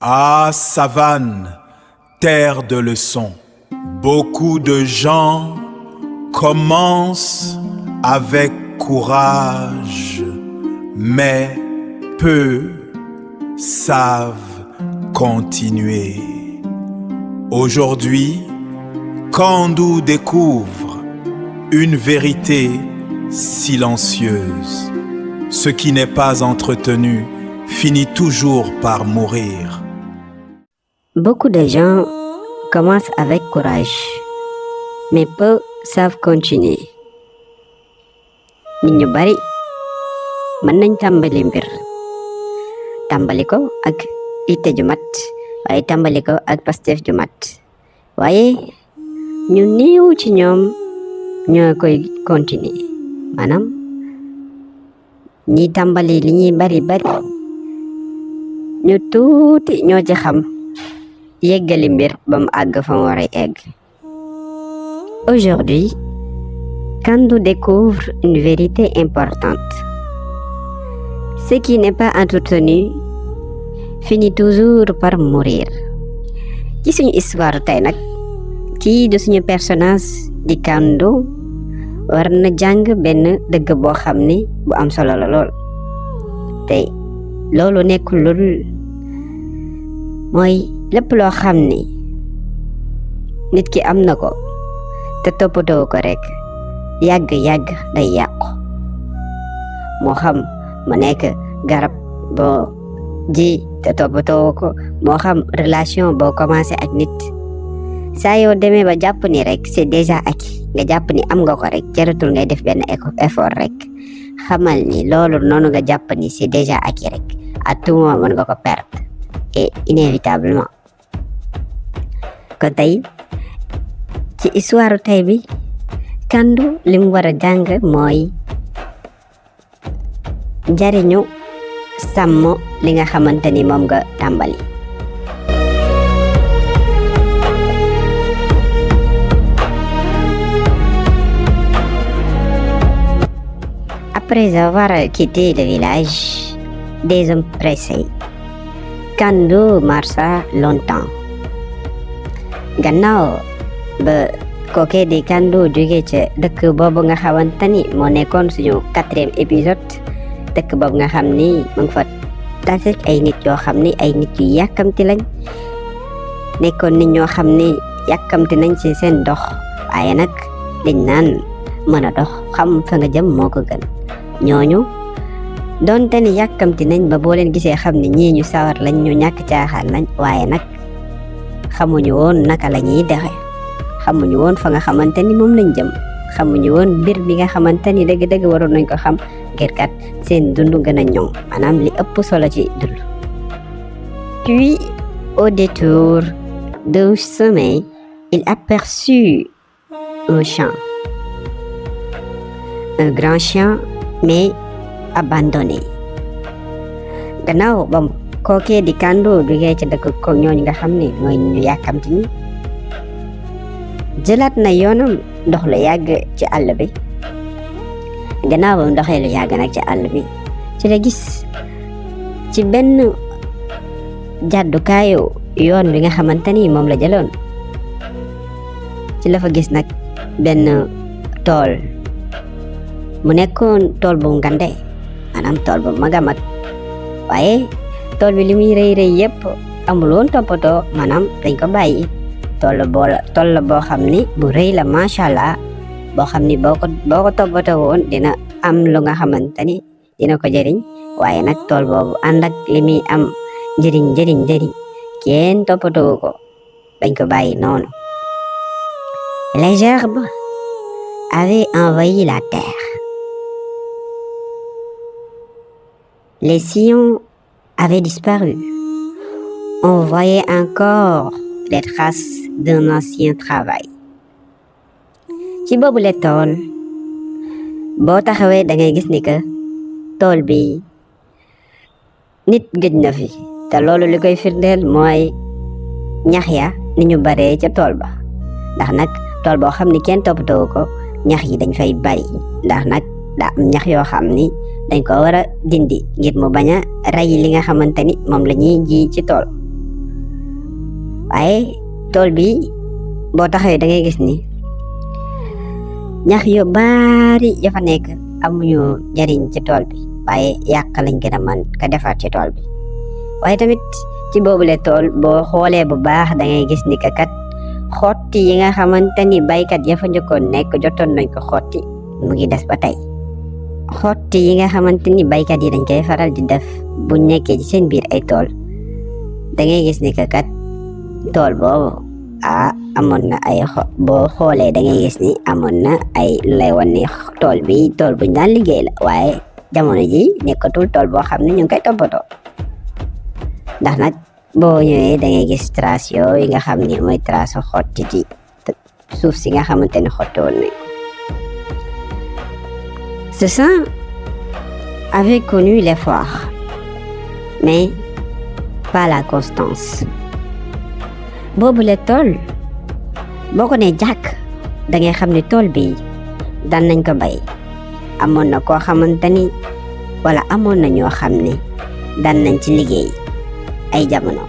Ah, savane, terre de leçons. Beaucoup de gens commencent avec courage, mais peu savent continuer. Aujourd'hui, Kandou découvre une vérité silencieuse. Ce qui n'est pas entretenu finit toujours par mourir. Beaucoup de gens commencent avec courage, mais peu savent continuer. nit ñu bari mën nañ tàmbali mbir tàmbali ko ak itte ju mat waaye tàmbali ko ak pastef ju mat waaye ñu néew ci ñoom ñoo koy continuer maanaam ñi tàmbali li ñuy bari ñu tuuti ñoo ci xam yeggali mbir ba mu àgg fa mu war a egg. Aujourd'hui, Kandou découvre une vérité importante. Ce qui n'est pas entretenu finit toujours par mourir. ci suñu histoire tey nag kii du suñu personnage di Kandou war na jàng benn dëgg boo xam ni bu am solo la lool te loolu nekkul lu dul mooy lépp loo xam ni nit ki am na ko te toppatoo ko rek yàgg day yàqu moo xam mu nekk garab boo ji te toppatoo ko moo xam relation boo commencé ak nit saa yoo demee ba jàpp ni rek c'est déjà acquis nga jàpp ni am nga ko rek jaratul ngay def benn effort rek xamal ni loolu noonu nga jàpp ni c'est déjà acquis rek à tout moment mën nga ko perdre et inévitablement kon tey ci histoire tey bi Kandou li mu war a jàng mooy njariñu sàmm li nga xamante ni moom nga tàmbali. Après avoir quitté le village des hommes pressés, Kandou marcha longtemps. Gannaaw ba kookee di Kandou jóge ca dëkk boobu nga xamante ni moo nekkoon suñu 4e épisode dëkk boobu nga xam ni mu ngi fa tase ay nit yoo xam ni ay nit yu yàkkamti lañ nekkoon nit ñoo xam ni yàkkamti nañ ci seen dox waaye nag liñ naan mën a dox xam fa nga jëm moo ko gën ñooñu doonte ni yàkkamti nañ ba boo leen gisee xam ni ñii ñu sawar lañ ñu ñàkk caaxaan lañ waaye nag xamuñu woon naka la ñuy dexe xamuñu woon fa nga xamante ni moom lañ jëm xamuñu woon mbir bi nga xamante ni dëgg-dëgg waroon nañ ko xam ngir kat seen dund gën a ñoŋ maanaam li ëpp solo ci dund. Puis au détour d'un chemin il aperçut un champ, un grand champ mais abandonné. Gannaaw bam kookee di Kandou jógee ci dëkk ko ñooñu nga xam ne mooy ñu yàkkamti ñi jëlaat na yoonam ndox lu yàgg ci àll bi gannaaw bam ndoxee lu yàgg nag ci àll bi ci la gis ci benn jàddukaayu yoon bi nga xamante ni moom la jëloon ci la fa gis nag benn tool mu nekkoon tool bu ngande maanaam tool bu mag a mag waaye tool bi li muy rëy yëpp amul woon toppatoo maanaam dañ ko bàyyi tool la boo xam ni bu rëy la macha allah boo xam ni boo ko toppatoo woon dina am lu nga xamante ni dina ko jëriñ waaye nag tool boobu ànd ak li muy am njëriñ kenn toppatoo ko dañ ko bàyyi noonu. Les gerbes avaient envahi la terre. Les sillons avaient disparu. On voyait encore les traces d'un ancien travail. ci boobu le tool boo taxawee da ngay gis ni que tool bi nit gëj na fi te loolu li koy firndeel mooy ñax ya ni ñu baree ca tool ba ndax nag tool boo xam ni kenn toppatoo ko ñax yi dañ fay bari ndax nag daa am ñax yoo xam ni dañ ko war a dindi ngir mu bañ a rey li nga xamante ni moom la ñuy ji ci tool waaye tool bi boo taxawee da ngay gis ni ñax yu bari ya fa nekk amuñu njariñ ci tool bi waaye yàq lañ gën a mën ka defar ci tool bi waaye tamit ci boobule tool boo xoolee bu baax da ngay gis ni kat xotti yi nga xamante ni baykat ya fa njëkkoon nekk jotoon nañ ko xotti mu ngi des ba tey xotti yi nga xamante ni baykat yi dañ koy faral di def bu nekkee ci seen biir ay tool da ngay gis ni kat tool boobu amoon na ay boo xoolee da ngay gis ni amoon na ay lu lay wan ni tool bi tool buñ daan liggéey la waaye jamono ji nekkatul tool boo xam ne ñu ngi koy toppatoo ndax nag boo ñëwee da ngay gis trace yooyu nga xam ni mooy trace xotti ci suuf si nga xamante ne xotti woon nañ ce sang avait connu l'effort mais pas la constance boobu le tool boo ko nee jàkk da ngay xam ne tool bi daan nañ ko bay amoon na koo xamante ni wala amoon na ñoo xam ne daan nañ ci liggéey ay jamono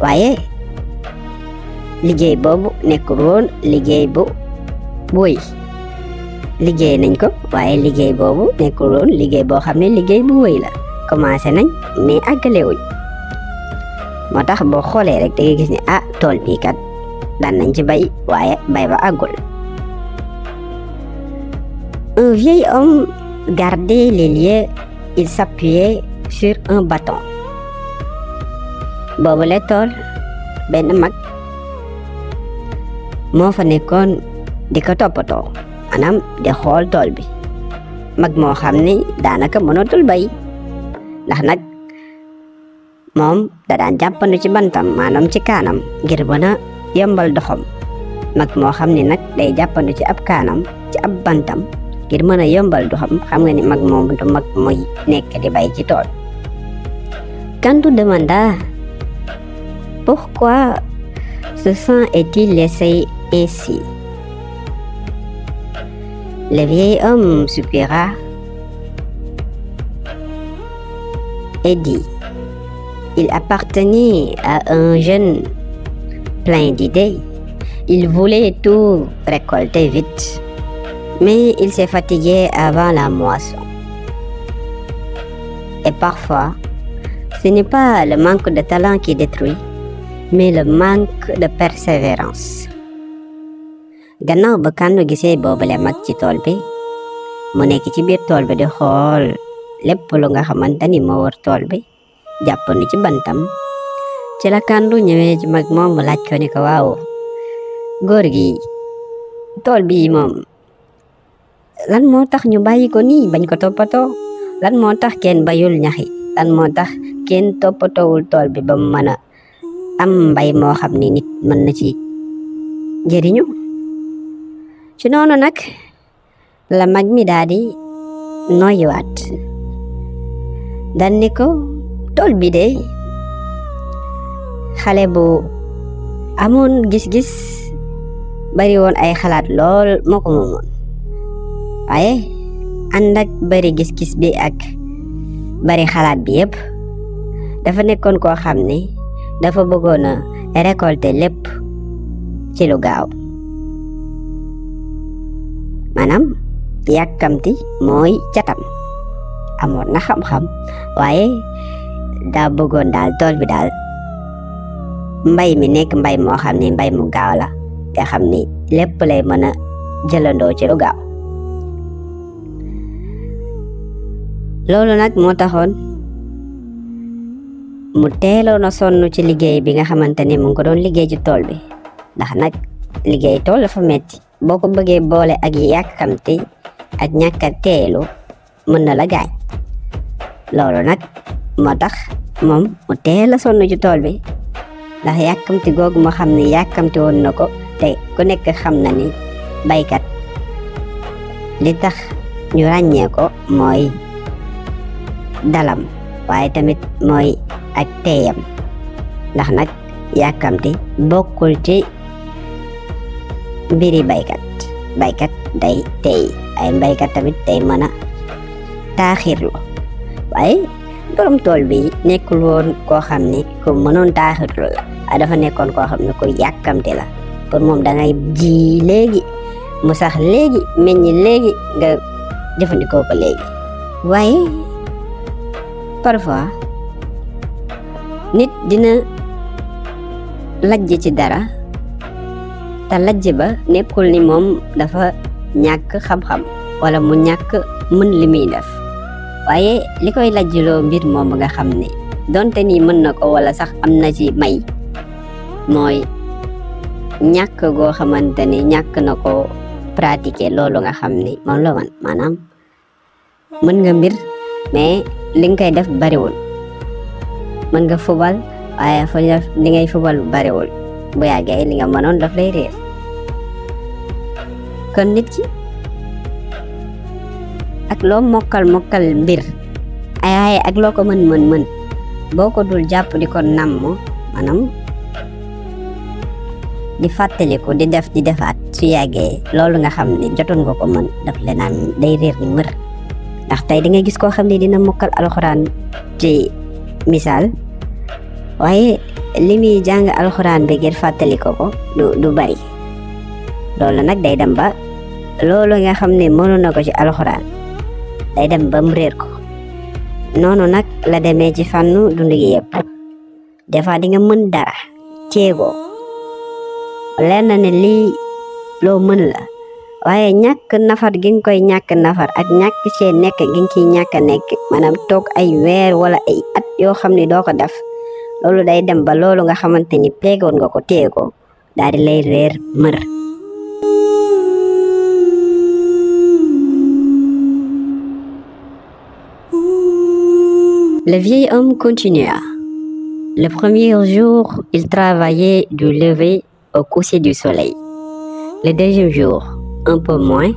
waaye liggéey boobu nekkul woon liggéey bu wëy liggéey nañ ko waaye liggéey boobu nekkul woon liggéey boo xam ne liggéey bu wëy la commencé nañ mais àggale wuñ moo tax boo xoolee rek da ngay gis ne tool bii kat daan nañ ci bay waaye bay ba àggul. Un vieil homme gardait les lieux, il s'appuyait sur un bâton. boobu la tool benn mag moo fa nekkoon di ko toppatoo maanaam di xool tool bi mag moo xam ne daanaka mënatul bay ndax nag moom da daan jàppandu ci bantam maanaam ci kaanam ngir mën a yombal doxam mag moo xam ne nag day jàppandu ci ab kaanam ci ab bantam ngir mën a yombal doxam xam nga ni mag moom du mag muy nekk di bay ci tool. Kandu demanda pourquoi ce sang est-il laissé ainsi? Le vieil homme soupira et dit: il appartenait à un jeune plein d'idées. Il voulait tout récolter vite, mais il s'est fatigué avant la moisson. Et parfois, ce n'est pas le manque de talent qui détruit, mais le manque de persévérance. Gannaaw ba Kandu gisee boobale mag ci tool bi mu nekk ci biir tool bi di xool lépp lu nga xamante ni moo war tool bi jàppandu ci bantam ci la Kandu ñëwee ci mag moom mu laaj ko ni ko waaw góor gi tool bi moom lan moo tax ñu bàyyi ko nii bañ ko toppatoo lan moo tax kenn bayul ñaxi lan moo tax kenn toppatoowul tool bi ba mu mën a am mbay moo xam ni nit mën na ci jëriñu ci noonu nag la mag mi daal di noyyiwaat dan ni ko tool bi de xale bu amoon gis-gis bari woon ay xalaat lool moo ko moomoon waaye ànd ak bari gis-gis bi ak bari xalaat bi yëpp dafa nekkoon koo xam ne dafa bëggoon a récolter lépp ci lu gaaw maanaam yàkkamti mooy catam amoon na xam-xam waaye daa bëggoon daal tool bi daal mbay mi nekk mbay moo xam ne mbay mu gaaw la nga xam ni lépp lay mën a jëlandoo ci lu gaaw loolu nag moo taxoon mu teeloon a sonn ci liggéey bi nga xamante ni mu ngi ko doon liggéey ci tool bi ndax nag liggéey tool dafa metti boo ko bëggee boole ak yàkkamti ak ñàkk a teelu mën na la gaañ loolu nag moo tax moom mu teel a sonn ci tool bi ndax yàkkamti googu moo xam ne yàkkamti woon na ko te ku nekk xam na ni baykat li tax ñu ràññee ko mooy dalam waaye tamit mooy ak teeyam ndax nag yàkkamti bokkul ci mbiri baykat day teey ay baykat tamit day mën a taaxirlu waaye borom tool bi nekkul woon koo xam ne ku mënoon taaxirlu la dafa nekkoon koo xam ne ku yàkkamte la pour moom da ngay ji léegi mu sax léegi meññi léegi nga jëfandikoo ko léegi. waaye parfois nit dina lajj ci dara te lajj ba nekkul ni moom dafa ñàkk xam-xam wala mu ñàkk mën li muy def waaye li koy lajjloo mbir moom nga xam ne donte ni mën na ko wala sax am na ci may mooy ñàkk goo xamante ni ñàkk na ko pratiquer loolu nga xam ni moom la man maanaam mën nga mbir mais li nga koy def bariwul mën nga fubal waaye fa li ngay fubal bariwul bu yàggee li nga mënoon daf lay réer kon nit ki ak loo mokkal mbir ay ak loo ko mën boo ko dul jàpp di ko namm maanaam di fàttaliku di def di defaat su yàggee loolu nga xam ne jotoon nga ko mën daf le naan day réer ni mër ndax tey da ngay gis koo xam ne dina mokkal alxuraan ci misaal waaye li muy jàng alxuraan bi ngir fàttali ko du bari loolu nag day dem ba loolu nga xam ne mënoon na ko ci alxuraan day dem ba mu réer ko noonu nag la demee ci fànnu dund gi yëpp des fois di nga mën dara ceegoo leer na ne lii loo mën la waaye ñàkk nafar gi nga koy ñàkk nafar ak ñàkk cee nekk gi nga ciy ñàkk nekk maanaam toog ay weer wala ay at yoo xam ne doo ko def loolu day dem ba loolu nga xamante ni peegoon nga ko téye ko daal di lay réer mër. Le vieil homme continua. Le premier jour, il travaillait du lever au coucher du soleil. Le deuxième jour, un peu moins.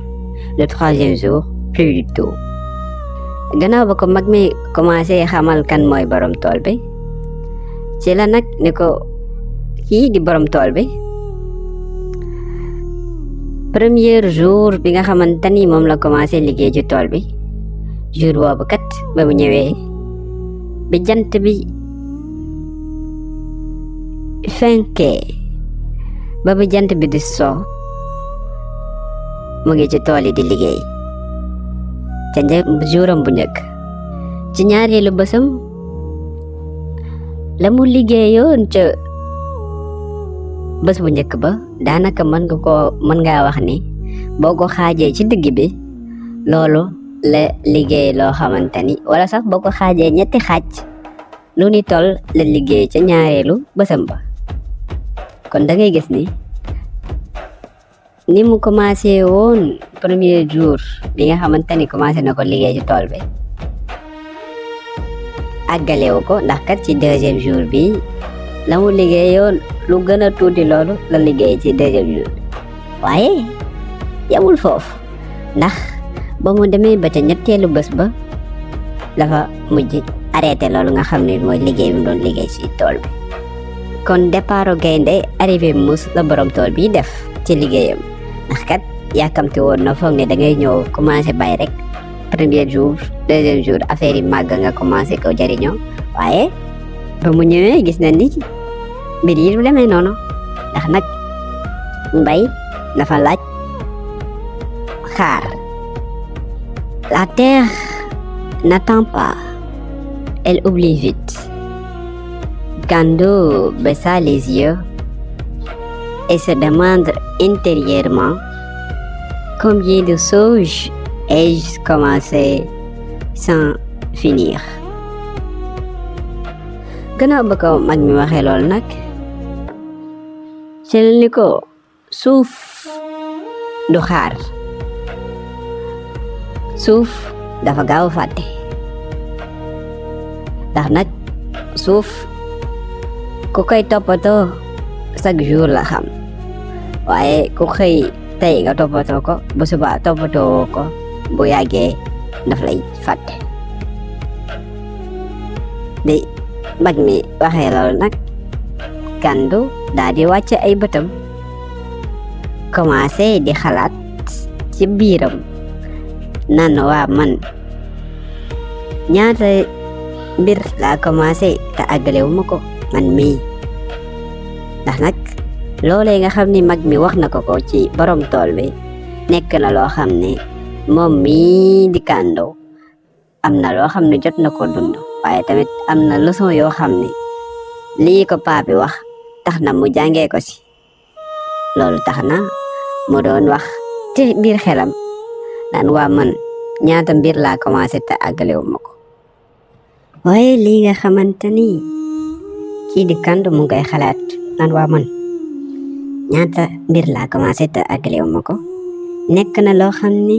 Le troisième jour, plus du tout. Gannaaw ba ko mag mi commencé xamal kan mooy borom tool bi ci la nag ne ko kii di borom tool bi premier jour bi nga xamante ni moom la commencé liggéey ci tool bi jour boobu kat ba mu ñëwee bi jant bi fenkee ba bi jant bi di soo mu ngi ci tool yi di liggéey ca juróom bu njëkk ci ñaareelu bësam la mu liggéeyoon ca bés bu njëkk ba daanaka mën ngaa wax ni boo ko xaajee ci digg bi loolu la liggéey loo xamante ni wala sax boo ko xaajee ñetti xaaj lu ni toll la liggéey ca ñaareelu bësam ba kon da ngay gis ni mu commencé woon premier jour bi nga xamante ni commencé na ko liggéey ci tool bi àggalewu ko ndax kat ci deuxième jour bi la mu liggéeyoon lu gën a tuuti loolu la liggéey ci deuxième jour waaye yamul foofu ndax ba mu demee ba ca ñetteelu bés ba dafa mujj arrêté loolu nga xam ne mooy liggéey bi mu doon liggéey ci tool bi kon départu gaynde arrivé muus la borom tool bi def ci liggéeyam ndax kat yàkkamti woon na foog ne da ngay ñëw commencé bay rek premier jour deuxième jour affaire yi màgg nga commencé ko jëriñoo waaye ba mu ñëwee gis na ni mbir yi du demee noonu ndax nag mbay dafa laaj xaar. La terre n'attend pas, elle oublie vite. Gando baissa les yeux et se demande intérieurement combien de choses ai-je commencé sans finir. Gannaaw ba ko mag mi waxee lool nag ci ni ko suuf du xaar suuf dafa gaaw a fàtte ndax nag suuf ku koy toppatoo chaque jour la xam waaye ku xëy tey nga toppatoo ko bu subaa toppatoo ko bu yàggee daf lay fàtte di mag mi waxee loolu nag Gandu daal di wàcce ay bëtam commencé di xalaat ci biiram nan waa man ñaata mbir laa commencé te àggalewuma ko man mii ndax nag loolee nga xam ni mag mi wax na ko ci borom tool bi nekk na loo xam ne moom mii di Kando am na loo xam ne jot na ko dund waaye tamit am na leçon yoo xam ne lii ko paa bi wax tax na mu jàngee ko ci loolu tax na mu doon wax ci biir xelam naan waa man ñaata mbir laa commencé te àggalewuma ko waaye lii nga xamante ni kii di Kando mu ngi koy xalaat naan waa man ñaata mbir laa commencé te àggalewuma ko nekk na loo xam ni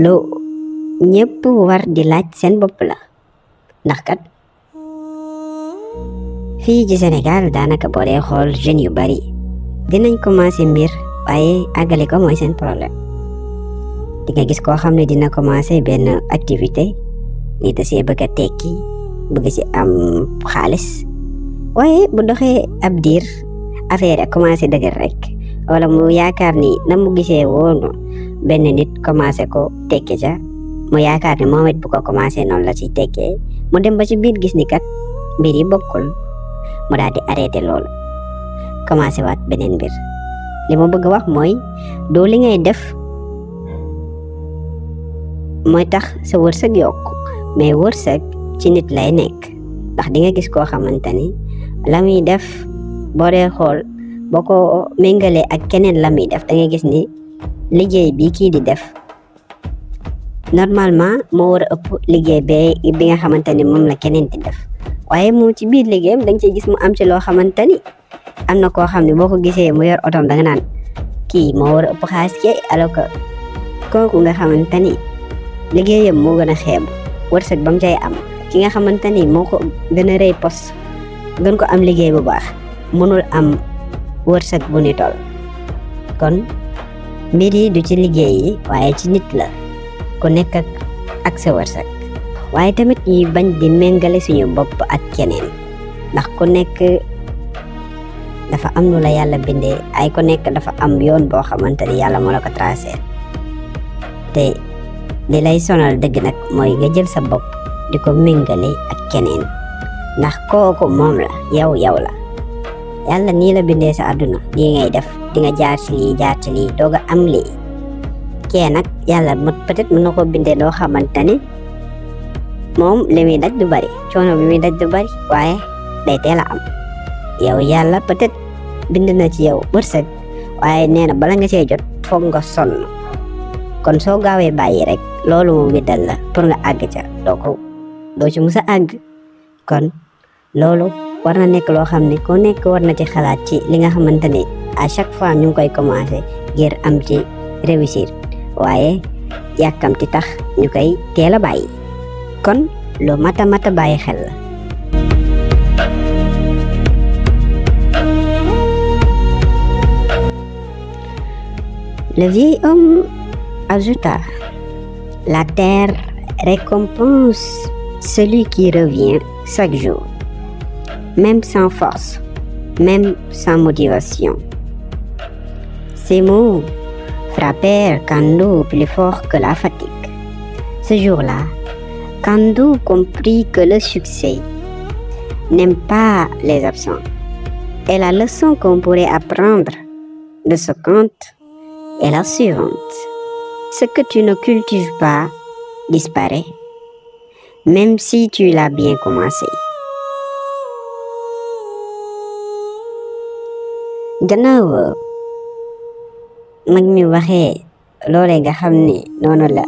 lu ñëpp war di laaj seen bopp la ndax kat fii ci Sénégal daanaka boo dee xool jeunes yu bari dinañ commencé mbir waaye àggale ko mooy seen problème di nga gis koo xam ne dina commencé benn activité ni da see bëgg a tekki bëgg ci am xaalis waaye bu doxee ab diir affaire commencé dëgër rek wala mu yaakaar ni na mu gisee woon benn nit commencé ko tekki ca mu yaakaar ni moom it bu ko commencé noonu la ci tekkee mu dem ba ci biir gis ni kat mbir yi bokkul mu daal di arrêté loolu commencé waat beneen mbir li ma bëgg wax mooy doo li ngay def mooy tax sa wërsëg yokk mais wërsëg ci nit lay nekk ndax di nga gis koo xamante ni la muy def boo dee xool boo ko méngalee ak keneen la muy def da ngay gis ni liggéey bi kii di def normalement moo war a ëpp liggéey bi nga xamante ni moom la keneen di def waaye moom ci biir liggéeyam da nga ciy gis mu am ci loo xamante ni am na koo xam ne boo ko gisee mu yor otoom da nga naan kii moo war a ëpp xaalis ke alors que kooku nga xamante ni liggéeyam moo gën a xeebu wërsëg ba mu cay am ki nga xamante ni moo ko gën a rëy poste gën ko am liggéey bu baax mënul am wërsëg bu ni tol kon mbir yi du ci liggéey yi waaye ci nit la ku nekk ak sa wërsëg waaye tamit ñuy bañ di méngale suñu bopp ak keneen ndax ku nekk dafa am lu la yàlla bindee ay ku nekk dafa am yoon boo xamante ni yàlla moo la ko tracé te li lay sonal dëgg nag mooy nga jël sa bopp di ko méngale ak keneen ndax kooku moom la yow la yàlla nii la bindee sa àdduna lii ngay def di nga jaar ci lii doog a am lii kee nag yàlla peut-être mën na ko bindee loo xamante ni moom li muy daj du bari coono bi muy daj du bari waaye day teel a am yow yàlla peut-être bind na ci yow wërsëg waaye nee na bala nga see jot foog nga sonn kon soo gaawee bàyyi rek loolu moom bi dal la pour nga àgg ca doo ci musa àgg kon loolu war na nekk loo xam ne ku nekk war na ci xalaat ci li nga xamante ne à chaque fois ñu ngi koy commencé ngir am ci réussir waaye yàkkamti tax ñu koy teel a bàyyi kon lu mata bàyyi xel la. Le vieil homme ajouta: la terre récompense celui qui revient chaque jour, même sans force, même sans motivation. Ces mots frappèrent Kando plus fort que la fatigue. Ce jour-là, Kando comprit que le succès n'aime pas les absents. Et la leçon qu'on pourrait apprendre de ce conte est la suivante. Ce que tu ne cultives pas disparaît, même si tu l'as bien commencé. Gannaaw mag mi waxee loolee nga xam ne noonu la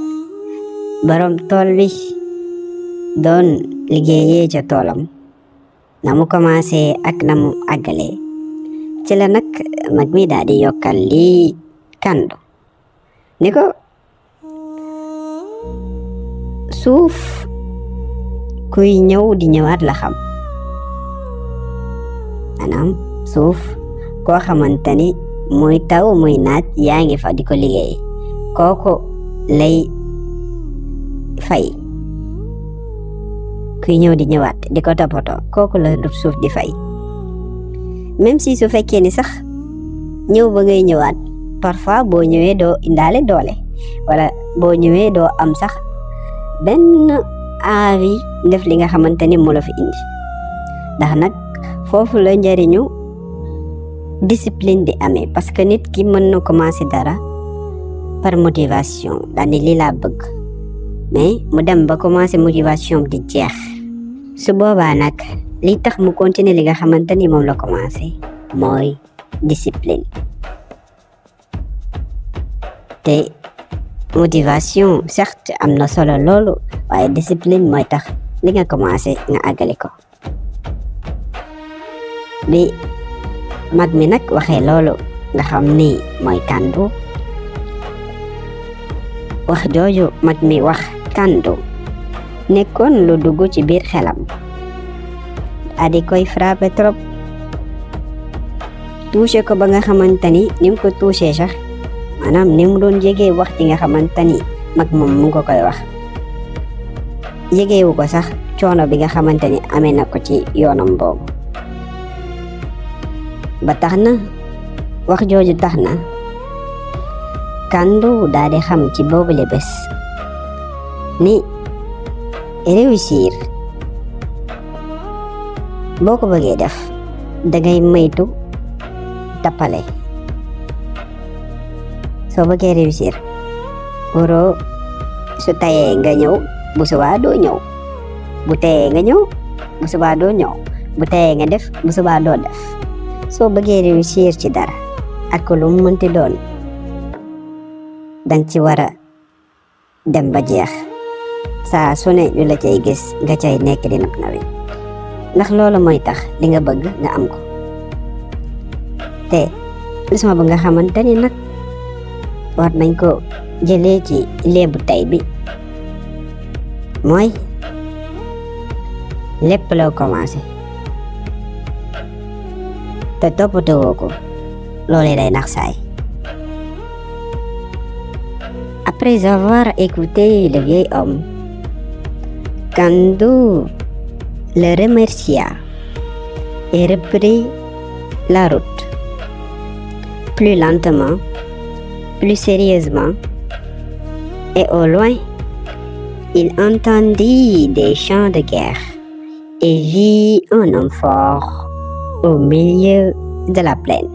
borom tool bi doon liggéeyee ca toolam na mu commencé ak na mu àggalee ci la nag mag mi daal di yokkal lii Kando ni ko suuf kuy ñëw di ñëwaat la xam maanaam suuf koo xamante ni muy taw muy naaj yaa ngi fa di ko liggéey kooku lay fay kuy ñëw di ñëwaat di ko toppatoo kooku la suuf di fay même si su fekkee ni sax ñëw ba ngay ñëwaat parfois boo ñëwee doo indaale doole wala boo ñëwee doo am sax benn envie def li nga xamante ni moo la fi indi ndax nag foofu la njariñu discipline di amee parce que nit ki mën na commencer dara par motivation daal ni lii laa bëgg mais mu dem ba commencer motivation di jeex su boobaa nag li tax mu continuer li nga xamante ni moom la commencer mooy discipline te motivation certes am na solo loolu waaye discipline mooy tax li nga commencer nga àggale ko bi mag mi nag waxee loolu nga xam ni mooy Kandu wax jooju mag mi wax Kandu nekkoon lu dugg ci biir xelam adi koy frappé trop touché ko ba nga xamante ni mu ko touché sax maanaam ni mu doon jegee wax ci nga xamante ni mag moom mu ngi ko koy wax yegeewu ko sax coono bi nga xamante ni amee na ko ci yoonam boobu ba tax na wax jooju tax na Kandu daal di xam ci boobule bés ni réussir boo ko bëggee def dangay maytu tappale soo bëggee réussir waroo su tayee nga ñëw bu subaa doo ñëw bu tayee nga ñëw bu subaa doo ñëw bu tayee nga def bu subaa doo def soo bëggee réussir ci dara ak lu mu mënti doon dang ci war a dem ba jeex saa su ne ñu la cay gis nga cay nekk di nag nawi ndax loolu mooy tax li nga bëgg nga am ko te leçon ba nga xamante ni nag war nañ ko jëlee ci léebu tey bi mooy lépp loo commencé te toppatoo ko loolee day nax saay. Après avoir écouté le vieil homme, Kandu le remercia et reprit la route. Plus lentement, plus sérieusement, et au loin, il entendit des chants de guerre et vit un homme fort au milieu de la plaine.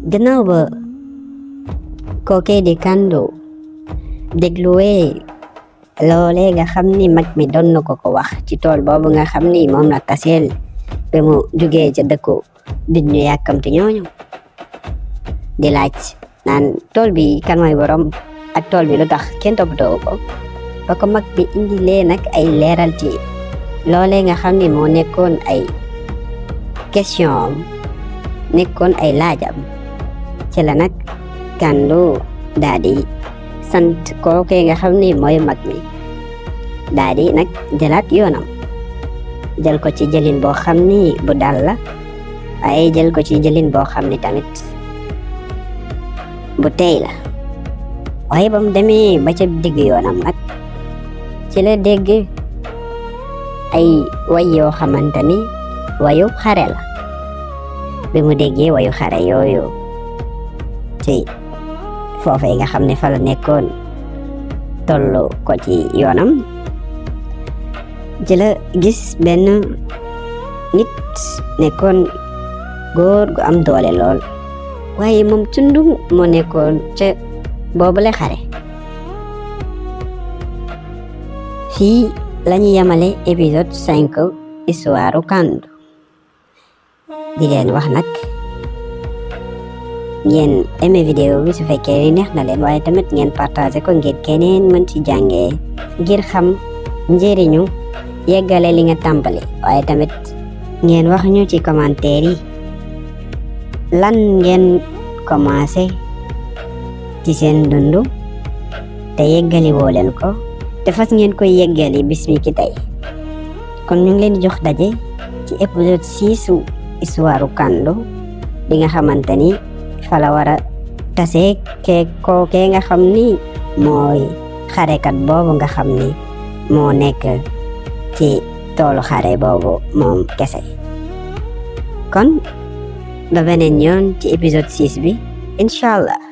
Gannaaw ba kookee di Kandu dégluwee loolee nga xam ni mag mi doon na ko wax ci tool boobu nga xam ni moom la taseel ba mu jugee ca dëkku nit ñu yàkkamti ñooñu di laaj naan tool bi kan mooy borom ak tool bi lu tax kenn toppatoo ko ba ko mag bi indi lee nag ay leeral ci loolee nga xam ni moo nekkoon ay question nekkoon ay laajam ci la nag Kandu daa di sant kookee nga xam ni mooy mag mi daa di nag jëlaat yoonam jël ko ci jëlin boo xam ni bu dal la waaye jël ko ci jëlin boo xam ni tamit bu tey la waaye ba mu demee ba ca digg yoonam nag ci la dégg ay way yoo xamante ni wayu xare la bi mu déggee wayu xare yooyu ci foofee nga xam ne fa la nekkoon tollu ko ci yoonam ci la gis benn nit nekkoon góor gu am doole lool waaye moom cundum moo nekkoon ca boobule xare fii lañu yamale épisode 5 histoire Kandu di leen wax nag ngeen aimé vidéo bi su fekkee ni neex na leen waaye tamit ngeen partagé ko ngir keneen mën ci jàngee ngir xam njëriñu yeggale li nga tàmbali waaye tamit ngeen wax ñu ci commentaire yi lan ngeen commencé ci seen dundu te yeggali woo leen ko te fas ngeen koy yeggali bis mi ki tey kon ñu ngi leen di jox daje ci épisode 6 histoire Kandu bi nga xamante ni fa la war a tase kookee nga xam ni mooy xarekat boobu nga xam ni moo nekk ci toolu xare boobu moom kese kon ba beneen yoon ci épisode 6 bi incha allah.